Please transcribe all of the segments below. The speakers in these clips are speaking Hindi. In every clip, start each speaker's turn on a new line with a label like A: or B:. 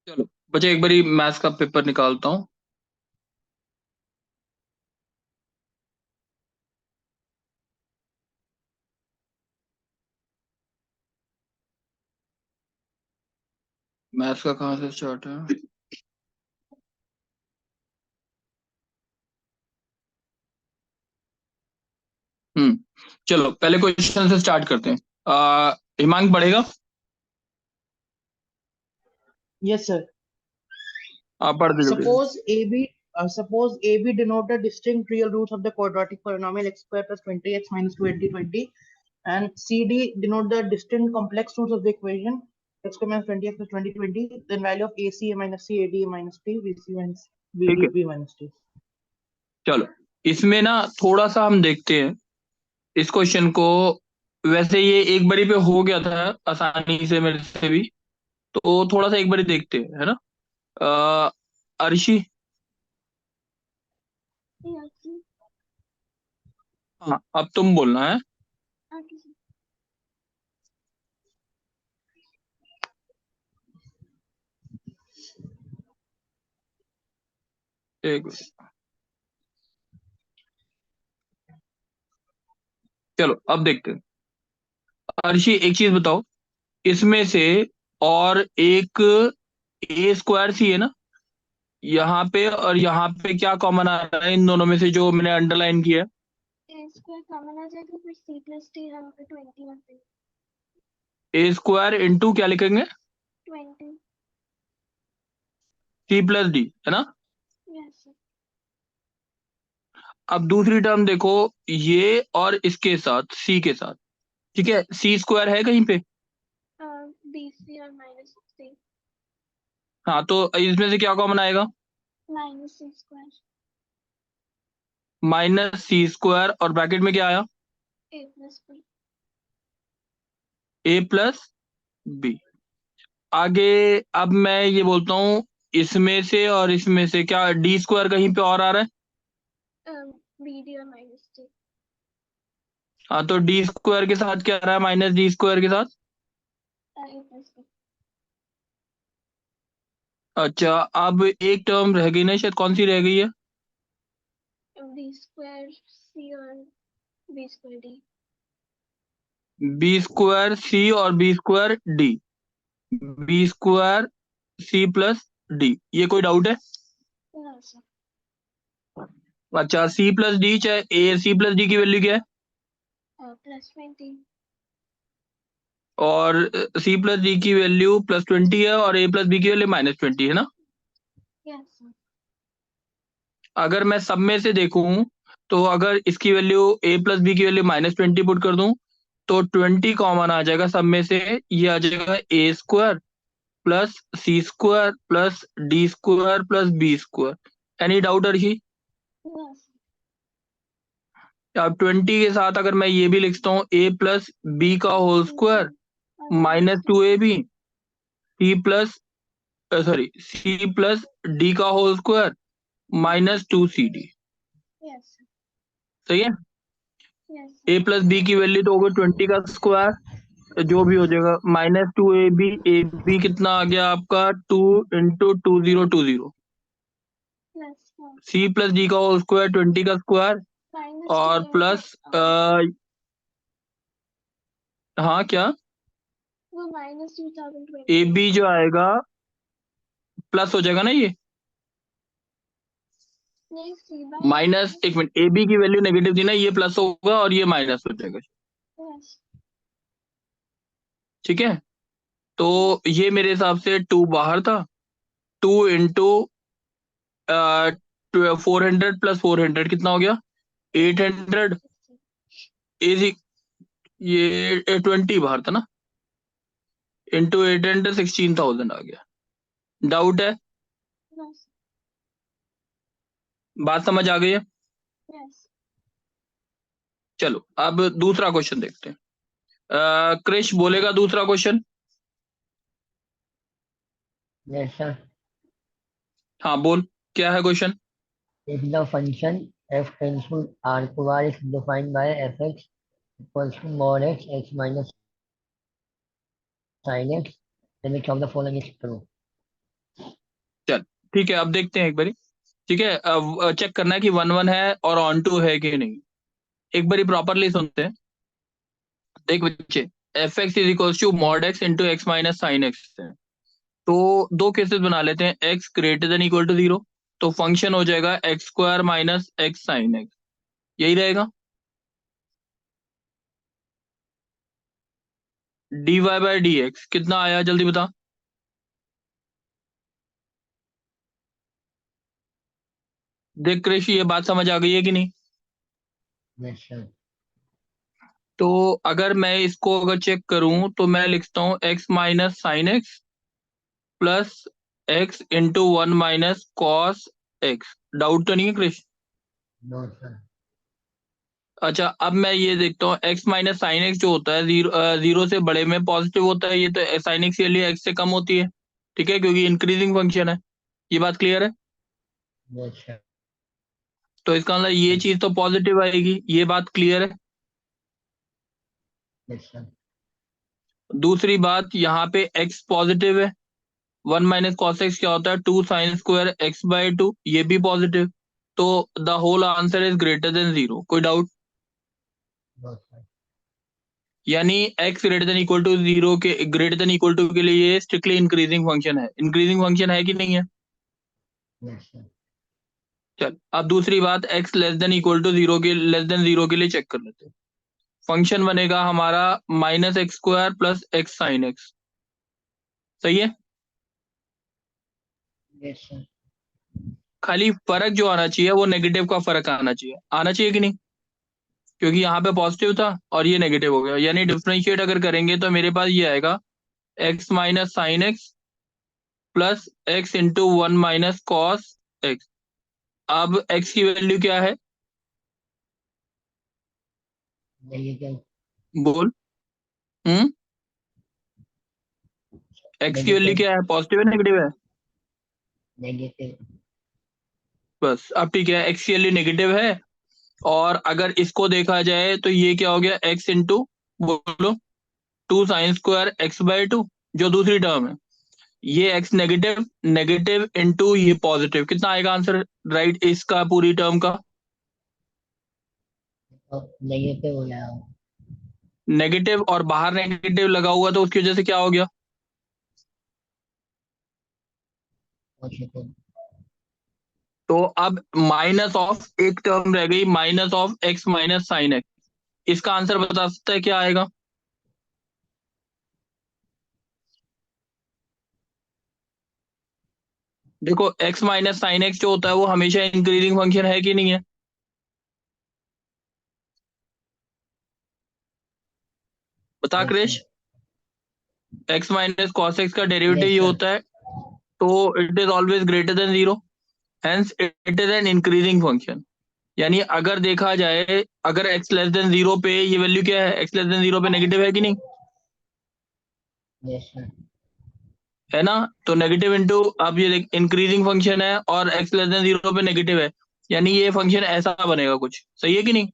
A: चलो बच्चे, एक बारी मैथ्स का पेपर निकालता हूँ। मैथ्स का कहाँ से स्टार्ट है? चलो पहले क्वेश्चन से स्टार्ट करते हैं। हिमांक पढ़ेगा।
B: Yes, sir.
A: आप पढ़ दीजिए please।
B: Suppose AB denote the distinct real roots of the quadratic polynomial x square plus 20x minus 20, and CD denote the distinct complex roots of the equation x square minus 20x plus 20. Then value of AC a minus C, AD a minus T, BC minus
A: ठीक
B: BD
A: है,
B: B minus T.
A: चलो इसमें ना थोड़ा सा हम देखते हैं इस क्वेश्चन को। वैसे ये एक बारी पे हो गया था आसानी से मेरे से भी, तो थोड़ा सा एक बारी देखते हैं, है ना। अ, अर्शी। हाँ, अब तुम बोलना है। एक चलो अब देखते हैं। अर्शी एक चीज बताओ, इसमें से और एक ए स्क्वायर सी है ना यहाँ पे, और यहाँ पे क्या कॉमन आ रहा है इन दोनों में से जो मैंने अंडरलाइन किया है?
C: ए स्क्वायर कॉमन आ जाएगा, फिर सी प्लस टी यहाँ पे 20 आते हैं।
A: ए स्क्वायर इंटू क्या लिखेंगे?
C: 20।
A: सी प्लस डी, है ना।
C: यस
A: अब दूसरी टर्म देखो, ये और इसके साथ सी के साथ, ठीक है, सी स्क्वायर है कहीं पे?
C: सर, बी सी और माइनस सी।
A: हाँ, तो इसमें से क्या कॉमन आएगा?
C: माइनस सी स्क्वायर।
A: माइनस सी स्क्वायर, और ब्रैकेट में क्या आया?
C: ए प्लस बी।
A: ए प्लस बी। आगे अब मैं ये बोलता हूँ, इसमें से और इसमें से क्या डी स्क्वायर कहीं पे और आ रहा है?
C: बी डी और माइनस टी।
A: हाँ, तो डी स्क्वायर के साथ क्या आ रहा है माइनस डी स्क्वायर के साथ?
C: ए प्लस बी।
A: अच्छा, अब एक टर्म रह गई ना शायद, कौन सी रह गई है?
C: बी स्क्वायर सी और B square D.
A: B square C और B square D. B square C plus D, ये कोई डाउट है?
C: No sir.
A: अच्छा, सी प्लस डी, चाहे ए सी प्लस डी की वैल्यू क्या है?
C: प्लस 20।
A: और सी प्लस डी की वैल्यू प्लस 20 है, और ए प्लस बी की वैल्यू माइनस 20 है ना।
C: Yes sir.
A: अगर मैं सब में से देखूं, तो अगर इसकी वैल्यू ए प्लस बी की वैल्यू माइनस 20 पुट कर दूं, तो 20 कॉमन आ जाएगा सब में से। ये आ जाएगा A square plus C square plus D square plus B square. Any doubt Arshi?
C: No sir.
A: अब 20 के साथ अगर मैं ये भी लिखता हूँ, ए प्लस बी का होल स्क्वायर
C: और माइनस
A: माइनस
C: सी।
A: 2ab, C plus sorry C plus d का whole square minus 2cd।
C: Yes sir.
A: सही है।
C: यस
A: ए
C: सर।
A: प्लस बी की वैल्यू तो होगी 20 का स्क्वायर, जो भी हो जाएगा माइनस 2ab। ए बी कितना आ गया आपका? 2 into 2020।
C: Plus 4
A: c plus d का होल स्क्वायर 20 का स्क्वायर,
C: माइनस
A: और प्लस हाँ क्या,
C: वो माइनस
A: ए
C: 2020।
A: बी जो आएगा प्लस हो जाएगा ना ये।
C: नहीं, सी बाय
A: माइनस, एक मिनट, ए बी की वैल्यू नेगेटिव थी ना, ये प्लस होगा और ये माइनस हो जाएगा।
C: यस।
A: ठीक है, तो ये मेरे हिसाब से 2 बाहर था। 2 इंटू 400 प्लस 400 कितना हो गया? 800। इजी, ये 20 बाहर था ना, इंटू 800 16,000 आ गया। डाउट है?
C: यस।
A: बात समझ आ गई है?
C: यस।
A: चलो अब दूसरा क्वेश्चन देखते हैं। क्रिश बोलेगा दूसरा क्वेश्चन।
D: Yes, sir.
A: हाँ बोल, क्या है question?
D: If the function f tends to r to r is defined by fx equals to mod x minus sin x, then which of the following is true?
A: ठीक है, अब देखते हैं एक बारी। ठीक है, अब चेक करना है कि 1 1 है और ऑन टू है कि नहीं। एक बारी प्रॉपरली सुनते हैं। देख बच्चे, f x is equal to mod x into x minus sine x है। तो दो केसेस बना लेते हैं, x greater than equal to 0, तो फंक्शन हो जाएगा x square minus x sine x, यही रहेगा। D y by d x कितना आया जल्दी बता। देख कृषि, ये बात समझ आ गई है कि नहीं?
D: Yes sir.
A: तो अगर मैं इसको अगर चेक करूं तो मैं लिखता हूं x minus sine x plus x into 1 minus cos x. Doubt तो नहीं है कृष?
D: No sir.
A: अच्छा, अब मैं ये देखता हूँ, एक्स माइनस साइन एक्स जो होता है जीरो से बड़े में पॉजिटिव होता है, ये तो साइन एक्स के लिए एक्स से कम होती है। ठीक है, क्योंकि इंक्रीजिंग फंक्शन है। ये बात क्लियर है?
D: Yes sir.
A: तो इसका मतलब ये चीज तो पॉजिटिव आएगी, ये बात क्लियर है।
D: Yes sir.
A: दूसरी बात, यहाँ पे एक्स पॉजिटिव है, 1 माइनस कॉस एक्स क्या होता है, 2 sin² x/2, ये भी पॉजिटिव। तो the whole answer is greater than 0। कोई डाउट?
D: No sir.
A: यानी x greater than equal to 0 के ग्रेटर देन इक्वल टू के लिए ये स्ट्रिक्टली इंक्रीजिंग फंक्शन है। इंक्रीजिंग फंक्शन है कि नहीं है?
D: Yes sir.
A: चल, अब दूसरी बात, x less than equal to 0 के लिए चेक कर लेते हैं। फंक्शन बनेगा हमारा minus x square plus x sine x, सही है।
D: Yes sir.
A: खाली फर्क जो आना चाहिए वो नेगेटिव का फर्क आना चाहिए, आना चाहिए कि नहीं? क्योंकि यहाँ पे पॉजिटिव था और ये नेगेटिव हो गया, यानी डिफरेंशिएट अगर करेंगे तो मेरे पास ये आएगा x minus sine x plus x into 1 minus cos x. अब एक्स की वैल्यू क्या है?
D: नेगेटिव।
A: बोल। हम्म एक्स की वैल्यू
D: नेगेटिव।
A: क्या है, पॉजिटिव है नेगेटिव है?
D: नेगेटिव।
A: बस, अब ठीक है, एक्स की वैल्यू नेगेटिव है। और अगर इसको देखा जाए तो ये क्या हो गया, एक्स इंटू, बोलो, 2 sin² x/2, जो दूसरी टर्म है। ये एक्स नेगेटिव, नेगेटिव इंटू ये पॉजिटिव, कितना आएगा आंसर राइट इसका पूरी टर्म का?
D: और नेगेटिव हो जाएगा।
A: नेगेटिव, और बाहर नेगेटिव लगा हुआ तो उसकी वजह से क्या हो गया?
D: पॉजिटिव।
A: तो अब माइनस ऑफ एक टर्म रह गई, minus of x minus sine x. इसका आंसर बता सकता है क्या आएगा? देखो, एक्स माइनस साइन एक्स जो होता है वो हमेशा इंक्रीजिंग फंक्शन है कि नहीं है? बता
D: yes
A: Krish.
D: Sir.
A: X minus cos x का डेरिवेटिव
D: यस
A: ये
D: सर।
A: होता है, तो it is always greater than 0, hence it is an increasing function. यानी अगर देखा जाए, अगर एक्स लेस देन 0 पे ये वैल्यू क्या है, एक्स लेस देन 0 पे नेगेटिव है कि नहीं?
D: Yes sir.
A: है ना? तो नेगेटिव इंटू, अब ये इंक्रीजिंग फंक्शन है और एक्स लेस देन 0 पे नेगेटिव है, यानी ये फंक्शन ऐसा बनेगा कुछ, सही है कि नहीं?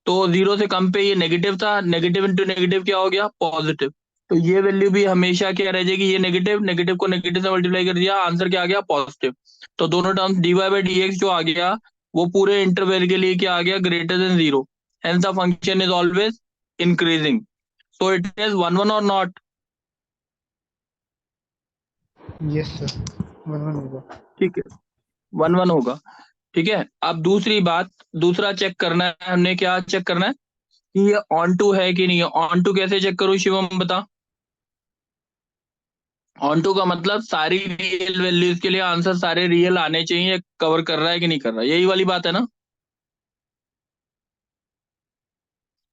A: तो 0 से कम पे ये नेगेटिव था, नेगेटिव इंटू नेगेटिव क्या हो गया, पॉजिटिव। तो ये वैल्यू भी हमेशा क्या रह जाएगी, ये नेगेटिव, नेगेटिव को नेगेटिव से मल्टीप्लाई कर दिया, आंसर क्या आ गया, पॉजिटिव। तो दोनों terms dy by d x जो आ गया वो पूरे इंटरवल के लिए क्या आ गया, greater than 0, hence the function is always increasing. So it is 1 1 और नॉट?
B: यस सर, 1 1 होगा।
A: ठीक है, 1 1 होगा। ठीक है, अब दूसरी बात, दूसरा चेक करना है हमने, क्या चेक करना है कि ये ऑन टू है कि नहीं है। ऑन टू कैसे चेक करूं शिवम, बता। ऑन टू का मतलब सारी रियल वैल्यूज के लिए आंसर सारे रियल आने चाहिए, कवर कर रहा है कि नहीं कर रहा है, यही वाली बात है ना।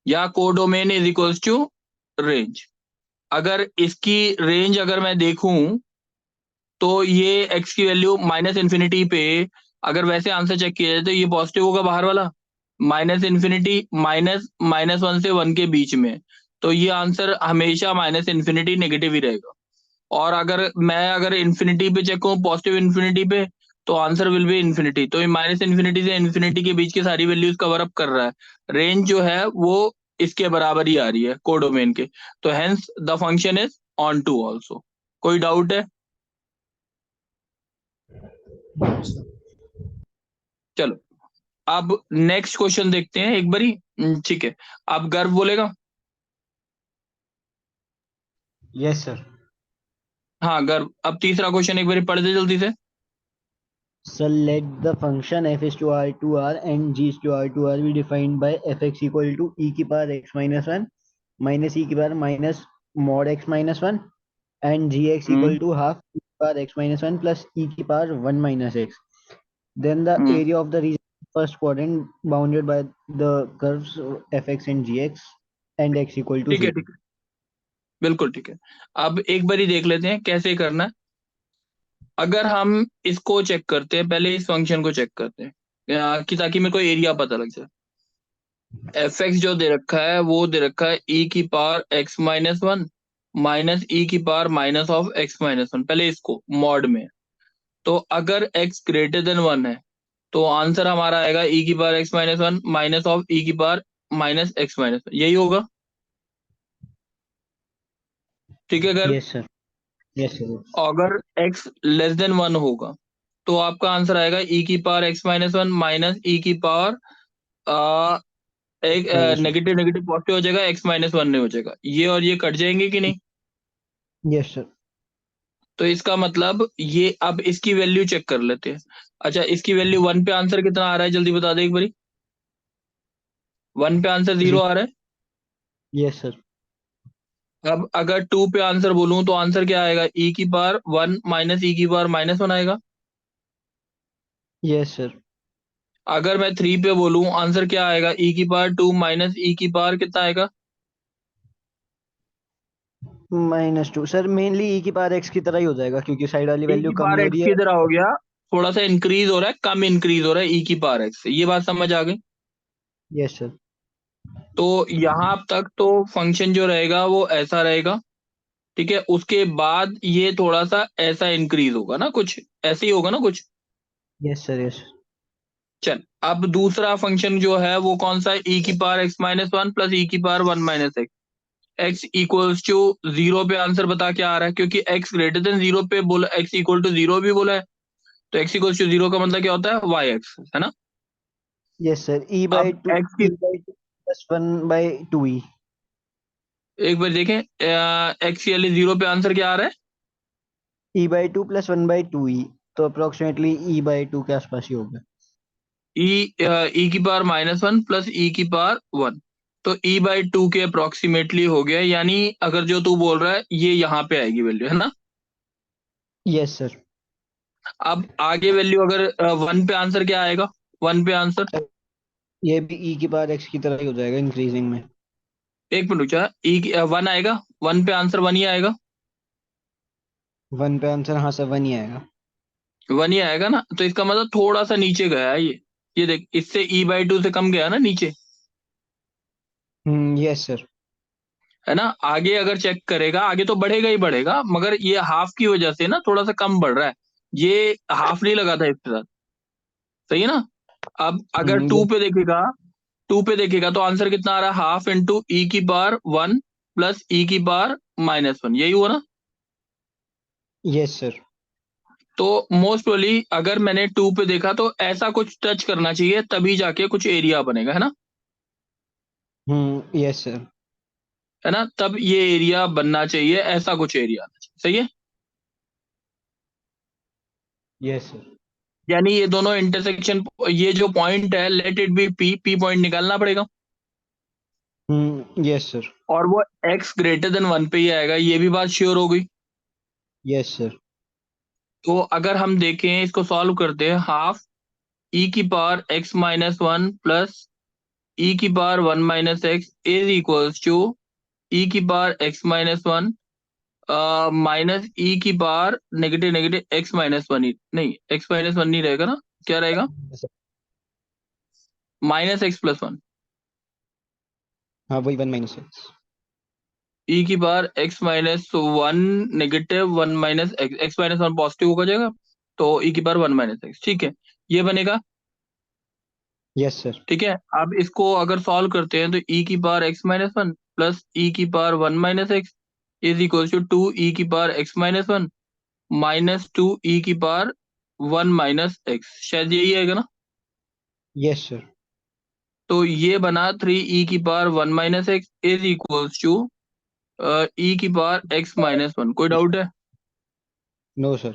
A: या codomain is equals to range. अगर इसकी रेंज अगर मैं देखूं तो ये एक्स की वैल्यू माइनस इन्फिनिटी पे, अगर वैसे आंसर चेक किया जाए तो ये पॉजिटिव होगा बाहर वाला, माइनस इन्फिनिटी -1 से 1 के बीच में, तो ये आंसर हमेशा माइनस इन्फिनिटी नेगेटिव ही रहेगा। और अगर इन्फिनिटी पे चेक करूं, पॉजिटिव इन्फिनिटी पे, तो आंसर विल बी इन्फिनिटी। तो ये माइनस इन्फिनिटी से इन्फिनिटी के बीच की सारी वैल्यूज कवर अप कर रहा है, रेंज जो है वो इसके बराबर ही आ रही है कोडोमेन के। तो hence the function is onto also. कोई डाउट है? चलो अब नेक्स्ट क्वेश्चन देखते हैं एक बारी। ठीक है, अब गर्व बोलेगा।
E: Yes sir.
A: हाँ गर्व, अब तीसरा क्वेश्चन एक बारी पढ़ दे जल्दी से।
E: So let the function f is to r to r and g is to r to r be defined by fx equal to e की power x minus 1 minus e की power minus mod x minus 1 and gx equal
A: hmm
E: to half e की power x minus 1 plus e की power 1 minus x. Then the
A: hmm
E: area of the region first quadrant bounded by the curves fx and gx and x equal to
A: ठीक है
E: 0.
A: ठीक है, बिल्कुल ठीक है। अब एक बारी देख लेते हैं कैसे करना है। अगर हम इसको चेक करते हैं, पहले इस फंक्शन को चेक करते हैं कि ताकि मेरे को एरिया पता लग जाए। एफ एक्स जो दे रखा है वो दे रखा है ई की power x minus one minus e की power minus of x minus one, पहले इसको मॉड में। तो अगर एक्स ग्रेटर देन वन है तो आंसर हमारा आएगा ई की power x minus one minus of e की power minus x minus one, यही होगा। ठीक है, अगर
E: Yes sir. Yes sir.
A: अगर एक्स लेस देन वन होगा तो आपका आंसर आएगा ई की power x minus one minus e की पावर एक
E: Minus 1.
A: नेगेटिव नेगेटिव पॉजिटिव हो जाएगा, एक्स माइनस वन नहीं हो जाएगा, ये और ये कट जाएंगे कि नहीं।
E: Yes sir.
A: तो इसका मतलब ये, अब इसकी वैल्यू चेक कर लेते हैं। अच्छा, इसकी वैल्यू वन पे आंसर कितना आ रहा है जल्दी बता दे एक बारी। वन पे आंसर जीरो आ रहा है।
E: Yes sir.
A: अब अगर टू पे आंसर बोलूं तो आंसर क्या आएगा, ई की पावर वन माइनस ई की पावर माइनस वन आएगा।
E: Yes sir.
A: अगर मैं थ्री पे बोलूं आंसर क्या आएगा, ई की पावर टू माइनस ई की पावर कितना आएगा।
E: -2 सर, मेनली e की पावर x की तरह ही हो जाएगा क्योंकि साइड वाली
A: ई
E: वैल्यू
A: की
E: कम
A: पावर
E: ही हो
A: एक्स
E: रही
A: की
E: है.
A: तरह हो गया, थोड़ा सा इंक्रीज हो रहा है, कम इंक्रीज हो रहा है ई की पावर एक्स से, ये बात समझ आ गई।
E: Yes sir.
A: तो यहां तक तो फंक्शन जो रहेगा वो ऐसा रहेगा। ठीक है, उसके बाद ये थोड़ा सा ऐसा इंक्रीज होगा ना, कुछ ऐसे ही होगा ना कुछ।
E: Yes sir. यस.
A: चल अब दूसरा फंक्शन जो है वो कौन सा है, ई की power x minus one plus e की power one minus x. X equals to zero पे आंसर बता क्या आ रहा है, क्योंकि एक्स ग्रेटर देन जीरो पे बोला, एक्स इक्वल टू जीरो भी बोला है, तो एक्स इक्वल्स टू जीरो का मतलब क्या होता है, वाई एक्स, है ना।
E: Yes sir. e
A: अब
E: बाई टू,
A: एक्स की
E: प्लस 1/2e.
A: एक बार देखें, एक्स वाले जीरो पे आंसर क्या आ रहा है,
E: e/2 प्लस 1/2e. तो अप्रोक्सीमेटली e/2 के आसपास ही होगा.
A: ई की power minus one plus e की पावर वन, तो ई बाई टू के अप्रोक्सीमेटली हो गया, यानी अगर जो तू बोल रहा है ये यहाँ पे आएगी वैल्यू, है ना।
E: Yes sir.
A: अब आगे वैल्यू अगर वन पे आंसर क्या आएगा, वन पे आंसर,
E: ये भी e की पावर x की तरह ही हो जाएगा इंक्रीजिंग में.
A: एक मिनट रुक, ई वन आएगा, वन पे आंसर वन ही आएगा।
E: 1 पे आंसर, हाँ सर, 1 ही आएगा.
A: वन ही आएगा ना, तो इसका मतलब थोड़ा सा नीचे गया है ये देख, इससे ई बाई टू से कम गया ना नीचे,
E: यस सर.
A: है ना। आगे अगर चेक करेगा आगे तो बढ़ेगा ही बढ़ेगा, मगर ये हाफ की वजह से ना थोड़ा सा कम बढ़ रहा है, ये हाफ नहीं लगा था इसके साथ, सही है ना। अब अगर टू पे देखेगा तो आंसर कितना आ रहा है, हाफ इंटू ई की पावर वन प्लस ई की पावर माइनस वन, यही हुआ ना।
E: Yes sir.
A: तो मोस्ट प्रोबेबली अगर मैंने टू पे देखा तो ऐसा कुछ टच करना चाहिए तभी जाके कुछ एरिया बनेगा, है ना।
E: Yes sir.
A: है ना, तब ये एरिया बनना चाहिए, ऐसा कुछ एरिया आना चाहिए, सही है।
E: Yes sir.
A: यानी ये दोनों इंटरसेक्शन, ये जो पॉइंट है let it be P, P point निकालना पड़ेगा,
E: यस सर.
A: और वो एक्स ग्रेटर देन वन पे ही आएगा, ये भी बात श्योर हो गई।
E: Yes sir.
A: तो अगर हम देखें इसको सॉल्व करते हैं, हाफ ई की power x minus one plus e की power one minus x is equals to e की power x minus one minus e की power negative negative x minus one, ही नहीं एक्स माइनस वन नहीं रहेगा ना, क्या रहेगा, माइनस एक्स प्लस वन,
E: हाँ वही 1 - x.
A: ई की power x minus one negative one minus x, x minus one positive हो जाएगा, तो ई की पावर वन माइनस एक्स, ठीक है, ये बनेगा।
E: Yes sir.
A: ठीक है, अब इसको अगर सॉल्व करते हैं तो ई की power x minus one plus e की power one minus x is equal to 2e⁻x-1 minus 2e⁻1 minus x, शायद यही आएगा ना।
E: Yes sir.
A: तो ये बना 3e⁻1 minus x is equal to e⁻x-1। कोई डाउट है?
E: No sir.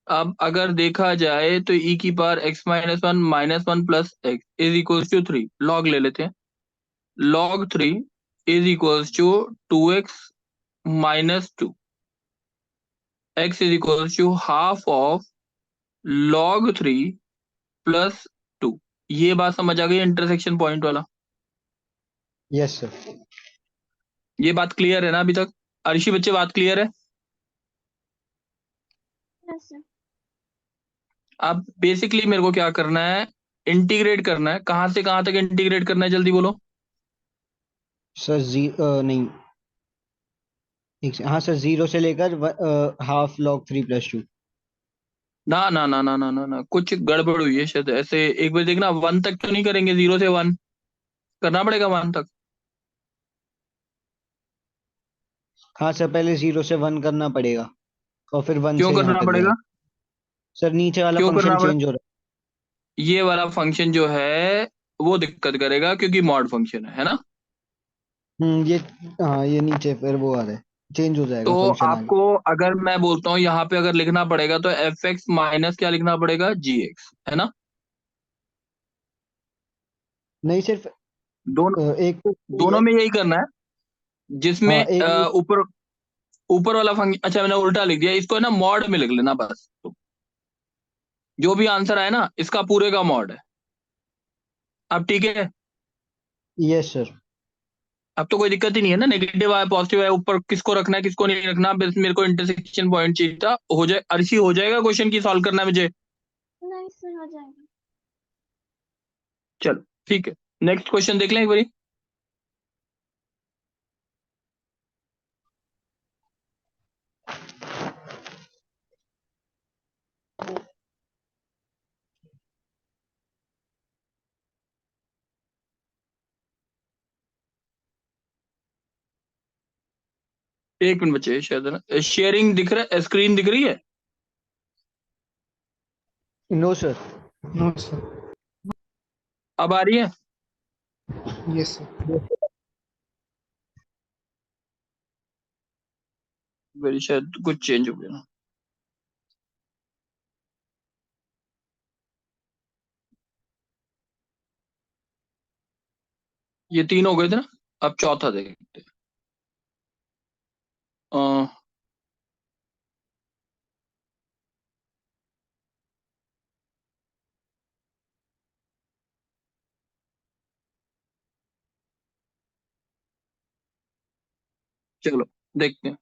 A: अब अगर देखा जाए तो e⁻x-1 minus 1 plus x is equal to 3, log ले लेते हैं। log 3 is equal to 2x minus 2, x is equal to half of log 3 plus 2। ये बात समझ आ गई इंटरसेक्शन पॉइंट वाला?
E: Yes sir.
A: ये बात क्लियर है ना अभी तक? अर्शी बच्चे, बात क्लियर है?
C: Yes, sir.
A: अब बेसिकली मेरे को क्या करना है, इंटीग्रेट करना है। कहां से कहां तक इंटीग्रेट करना है, जल्दी बोलो।
E: सर नहीं, हाँ सर, 0 से लेकर हाफ log 3 + 2।
A: ना ना ना ना ना ना ना, कुछ गड़बड़ हुई है शायद। ऐसे एक बार देखना, 1 तक तो नहीं करेंगे, 0 से 1 करना पड़ेगा, 1 तक।
E: हाँ सर, पहले 0 से 1 करना पड़ेगा और फिर 1
A: क्यों
E: से यहाँ
A: करना
E: तक
A: पड़ेगा?
E: जाए। सर नीचे वाला
A: क्यों करना
E: फंक्शन
A: पड़ेगा?
E: चेंज हो रहा
A: ये वाला फंक्शन जो है वो दिक्कत करेगा, क्योंकि मॉड फंक्शन है ना।
E: है। ये, हाँ ये नीचे फिर वो आ रहा है, चेंज हो
A: तो
E: जाएगा फंक्शन आगे।
A: आपको अगर मैं बोलता हूँ यहाँ पे अगर लिखना पड़ेगा तो एफ एक्स माइनस क्या लिखना पड़ेगा, जी एक्स, है ना।
E: नहीं, सिर्फ
A: दोनों
E: एक तो सही
A: दोनों
E: है।
A: में यही करना है, जिसमें
E: हाँ एक
A: ऊपर ऊपर वाला फंक्शन, अच्छा मैंने उल्टा लिख दिया इसको, है ना, मॉड में लिख लेना बस। तो जो भी आंसर आए ना, इसका पूरे का मॉड है। अब ठीक है।
E: Yes sir.
A: अब तो कोई दिक्कत ही नहीं है ना, नेगेटिव आया पॉजिटिव आया, ऊपर किसको रखना है किसको नहीं रखना, बस मेरे को इंटरसेक्शन पॉइंट चाहिए था। हो जाए अर्शी, हो जाएगा क्वेश्चन की सॉल्व करना है मुझे।
C: नहीं सर, हो जाएगा।
A: चलो ठीक है, नेक्स्ट क्वेश्चन देख लें एक बारी। एक मिनट बचे शायद, है ना। शेयरिंग दिख रहा है, स्क्रीन दिख रही है?
E: No sir.
F: No sir.
A: अब आ रही है?
F: Yes sir.
A: मेरी शायद कुछ चेंज हो गया। ये 3 हो गए थे ना, अब चौथा देखते हैं। चलो देखते हैं।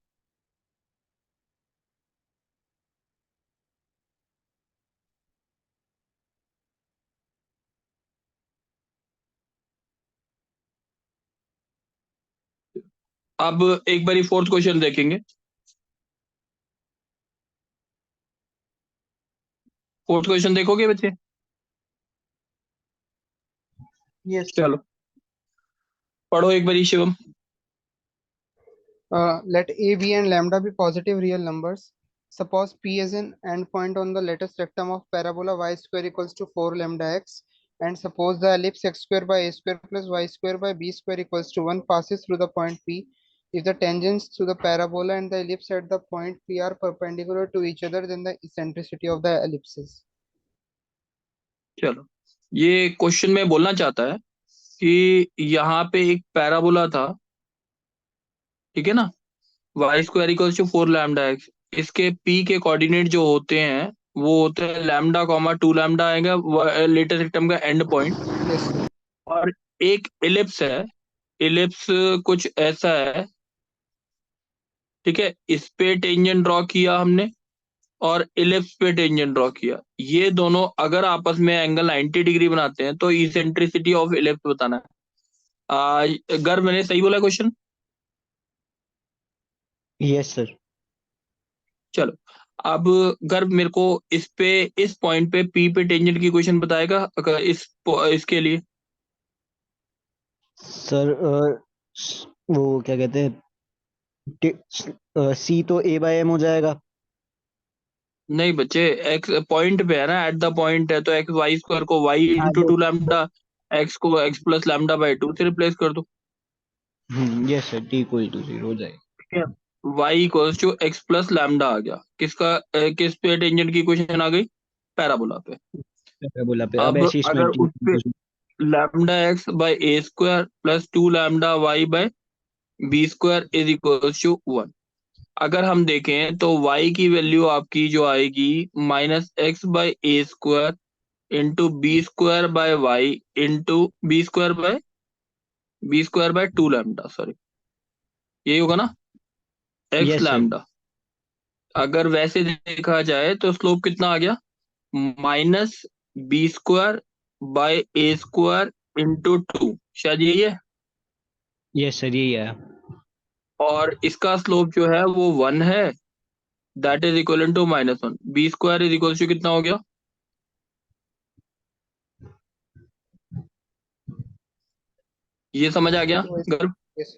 A: अब एक बारी फोर्थ क्वेश्चन देखेंगे। फोर्थ क्वेश्चन देखोगे बच्चे?
B: Yes.
A: चलो पढ़ो एक बारी Shivam.
F: Let a, b, and lambda be positive real numbers. Suppose p is an endpoint on the lattice rectum of parabola y square equals to 4 lambda x, and suppose the ellipse x square by a square plus y square by b square equals to 1 passes through the point P. If the tangents to the parabola and the ellipse at the point P are perpendicular to each other, then the eccentricity of the ellipses.
A: चलो, ये क्वेश्चन में बोलना चाहता है कि यहाँ पे एक पैराबोला था, ठीक है ना, y square equals to 4 lambda x. इसके पी के कोऑर्डिनेट जो होते हैं वो होते हैं लैम्डा कॉमा 2 लैम्डा आएगा लेटेस्ट सिस्टम का एंड पॉइंट।
F: Yes, sir.
A: और एक इलिप्स है, इलिप्स कुछ ऐसा है, ठीक है। इस पे टेंजेंट ड्रॉ किया हमने और इलिप्स पे टेंजेंट ड्रॉ किया। ये दोनों अगर आपस में एंगल 90 डिग्री बनाते हैं तो इसेंट्रिसिटी ऑफ इलिप्स बताना है। गर्व मैंने सही बोला क्वेश्चन?
E: Yes sir.
A: चलो, अब गर्व मेरे को इस पे, इस पॉइंट पे पी पे टेंजेंट की क्वेश्चन बताएगा अगर इसके लिए।
E: सर वो क्या कहते हैं, सी तो ए बाय एम हो जाएगा।
A: नहीं बच्चे, एक्स पॉइंट पे है ना, एट द पॉइंट है, तो एक्स वाई स्क्वायर को y into two lambda, x को x plus lambda by two से रिप्लेस कर दो।
E: Yes sir, T equal to 0 हो जाएगा।
A: ठीक है, y equals to x plus lambda आ गया, किसका किस पे टेंजेंट की इक्वेशन आ गई, पैराबोला पे।
E: पैराबोला पे अब
A: अब
E: ऐसे इसमें
A: अगर उस पे lambda x by a square plus two lambda y by b square is equals to 1। अगर हम देखें तो y की वैल्यू आपकी जो आएगी -x/a² into b square by y into b square by two lambda, sorry यही होगा ना, एक्स
E: यस सर।
A: लैम्डा। अगर वैसे देखा जाए तो स्लोप कितना आ गया, -b² bye a² into two, शायद यही है।
E: यस सर, यही है।
A: और इसका स्लोप जो है वो 1 है, that is equal to -1। b² is equal to कितना हो गया, ये समझ आ गया गर्भ।
F: Yes.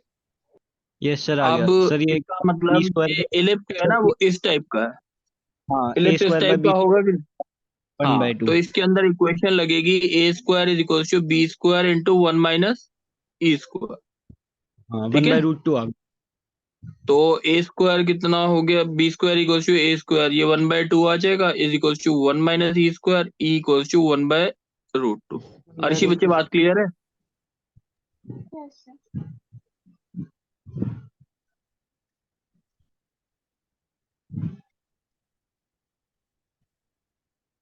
E: यस सर, आ गया
A: अब
E: सर। ये
A: इसका
E: बी
A: मतलब
E: स्क्वायर
A: ये इलिप्स है ना,
E: सर,
A: वो इस टाइप का है,
E: हाँ ए
A: इलिप्स इस
E: स्क्वायर बाय
A: टाइप का
E: बी
A: होगा कि।
E: 1 बाय
A: हाँ,
E: 2।
A: तो इसके अंदर इक्वेशन लगेगी a² is equal to b² into 1 minus e²।
E: हाँ,
A: ठीक
E: 1
A: है,
E: बाय रूट 2 आ गया।
A: तो a² कितना हो गया, b² इक्वल टू a², ये 1/2 आ जाएगा, is equal to 1 minus e², e equal to 1/√2।
F: By
A: अर्शी
F: root
A: बच्चे
F: 2.
A: बात क्लियर है।
C: Yes, sir.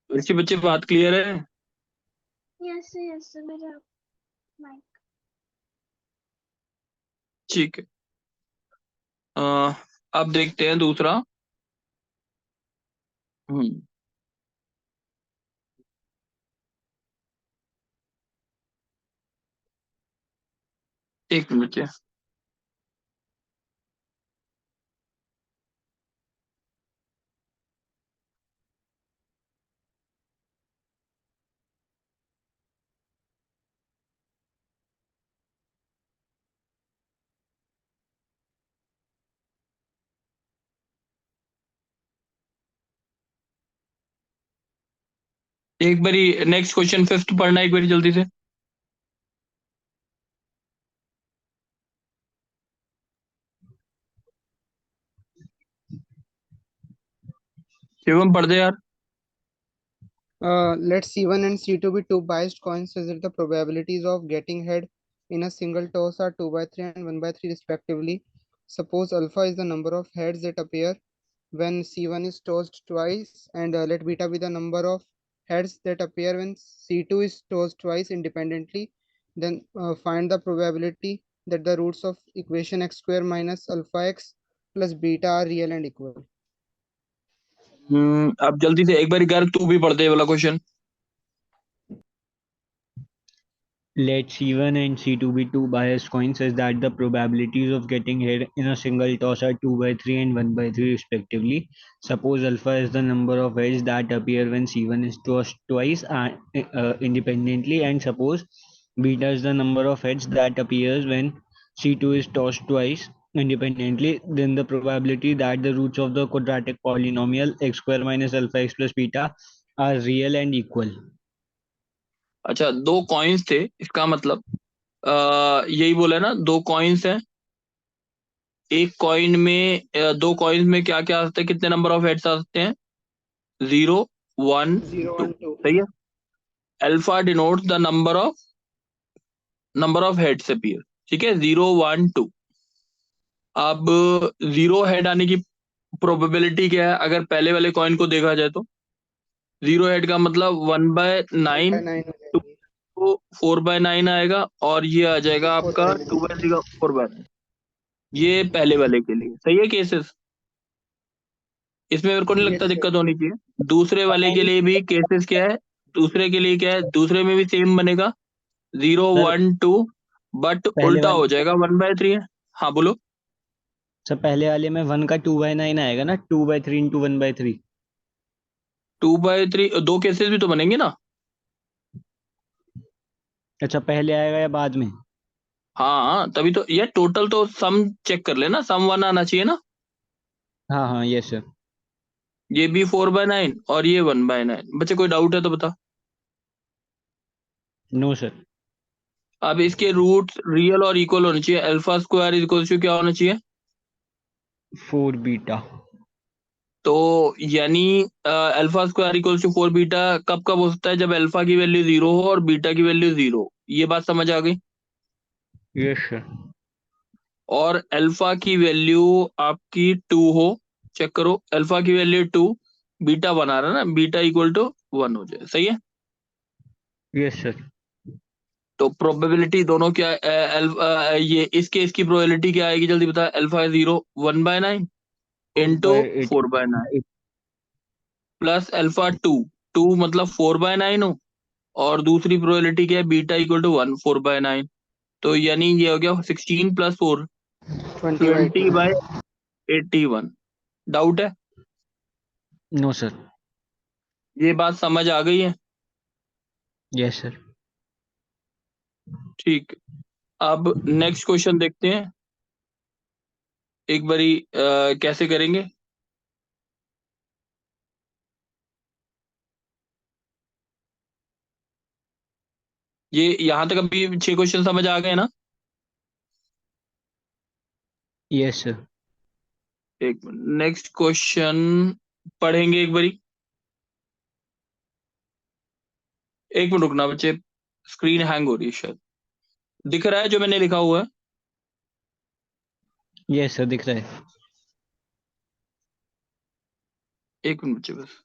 A: अर्शी बच्चे बात क्लियर है।
C: Yes, sir. Yes, sir. मेरा mic.
A: ठीक है, अब देखते हैं दूसरा। हम्म, एक मिनट। एक बारी नेक्स्ट क्वेश्चन फिफ्थ पढ़ना एक बारी जल्दी से। शिवम पढ़ दे यार।
F: Let C1 and C2 be two biased coins such that the probabilities of getting head in a single toss are 2 by 3 and 1 by 3 respectively. Suppose alpha is the number of heads that appear when C1 is tossed twice, and let beta be the number of heads that appear when C2 is tossed twice independently. Then find the probability that the roots of equation x square minus alpha x plus beta are real and equal.
A: अब जल्दी से एक बारी कर, तू भी पढ़ दे वाला question.
E: Let C1 and C2 be two biased coins such that the probabilities of getting head in a single toss are 2 by 3 and 1 by 3 respectively. Suppose alpha is the number of heads that appear when C1 is tossed twice independently, and suppose beta is the number of heads that appears when C2 is tossed twice independently. Then the probability that the roots of the quadratic polynomial x square minus alpha x plus beta are real and equal.
A: अच्छा, दो कॉइन्स थे, इसका मतलब यही बोला है ना, दो कॉइन्स हैं। एक कॉइन में दो कॉइन्स में क्या क्या आ सकते हैं, कितने नंबर ऑफ हेड्स आ सकते हैं, 0 1
F: 0
A: 2।
F: and 2.
A: सही है, alpha denotes the number of heads appear. ठीक है, 0 1 2। अब 0 हेड आने की प्रोबेबिलिटी क्या है, अगर पहले वाले कॉइन को देखा जाए तो 0 हेड का मतलब 1/9,
F: 9 हो
A: टू
F: जाएगी.
A: 4/9 आएगा, और ये आ जाएगा
F: 4
A: आपका
F: by 9.
A: 2/3 का 4/9। ये पहले वाले के लिए सही है केसेस, इसमें मेरे को नहीं लगता
F: Yes, sir.
A: दिक्कत होनी चाहिए। दूसरे वाले के लिए भी केसेस क्या है, दूसरे के लिए क्या है, दूसरे में भी सेम बनेगा, 0
E: सर
A: 1 2, बट
E: पहले
A: उल्टा हो
E: वाले
A: जाएगा, 1/3 है। हाँ बोलो।
E: सर पहले वाले में 1 का 2/9 आएगा ना, 2/3 इंटू 1/3।
A: 2/3 दो केसेस भी तो बनेंगे ना।
E: अच्छा, पहले आएगा या बाद में?
A: हाँ तभी तो ये टोटल तो सम चेक कर लेना, सम 1 आना चाहिए ना।
E: हाँ हाँ यस सर।
A: ये भी 4/9 और ये 1/9। बच्चे कोई डाउट है तो बता।
E: No sir.
A: अब इसके रूट रियल और इक्वल होने चाहिए। अल्फा स्क्वायर इक्वल टू क्या होना चाहिए?
E: 4 बीटा।
A: तो यानी alpha square equal to 4 beta कब कब हो सकता है? जब अल्फा की वैल्यू 0 हो और बीटा की वैल्यू 0। ये बात समझ आ गई?
E: Yes sir.
A: और अल्फा की वैल्यू आपकी 2 हो। चेक करो, अल्फा की वैल्यू 2, बीटा बना रहा है ना, बीटा इक्वल टू 1 हो जाए। सही है।
E: Yes sir.
A: तो प्रोबेबिलिटी दोनों क्या ये इस केस की प्रोबेबिलिटी क्या आएगी? जल्दी बता। Alpha 0 1/9 into
E: 4/8।
A: 4/9 प्लस अल्फा 2, 2 मतलब 4/9 हो। और दूसरी प्रोबेबिलिटी क्या है? Beta equal to 1 4/9। तो यानी ये हो गया 16 प्लस 4
F: 20/80।
A: 20/81। डाउट है?
E: No sir.
A: ये बात समझ आ गई है?
E: Yes sir.
A: ठीक। अब नेक्स्ट क्वेश्चन देखते हैं एक बारी कैसे करेंगे। ये यहां तक अभी 6 क्वेश्चन समझ आ गए ना?
E: Yes sir.
A: एक नेक्स्ट क्वेश्चन पढ़ेंगे एक बारी। एक मिनट रुकना बच्चे, स्क्रीन हैंग हो रही है शायद। दिख रहा है जो मैंने लिखा हुआ है?
E: यस सर दिख रहा है।
A: एक मिनट बच्चे बस।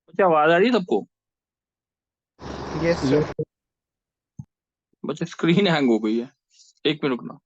A: बच्चे आवाज आ रही है सबको?
F: Yes, sir.
E: यस।
A: बच्चे स्क्रीन हैंग हो गई है। एक मिनट रुकना।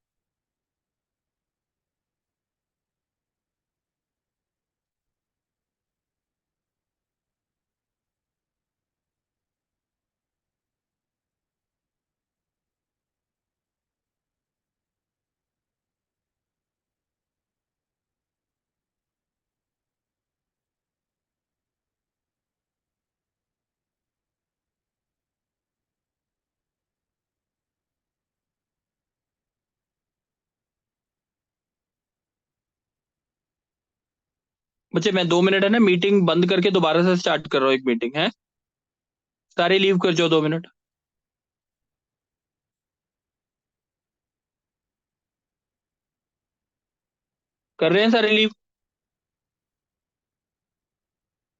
A: बच्चे मैं 2 मिनट है ना मीटिंग बंद करके दोबारा से स्टार्ट कर रहा हूँ। एक मीटिंग है, सारे लीव कर जाओ 2 मिनट। कर रहे हैं सारे लीव?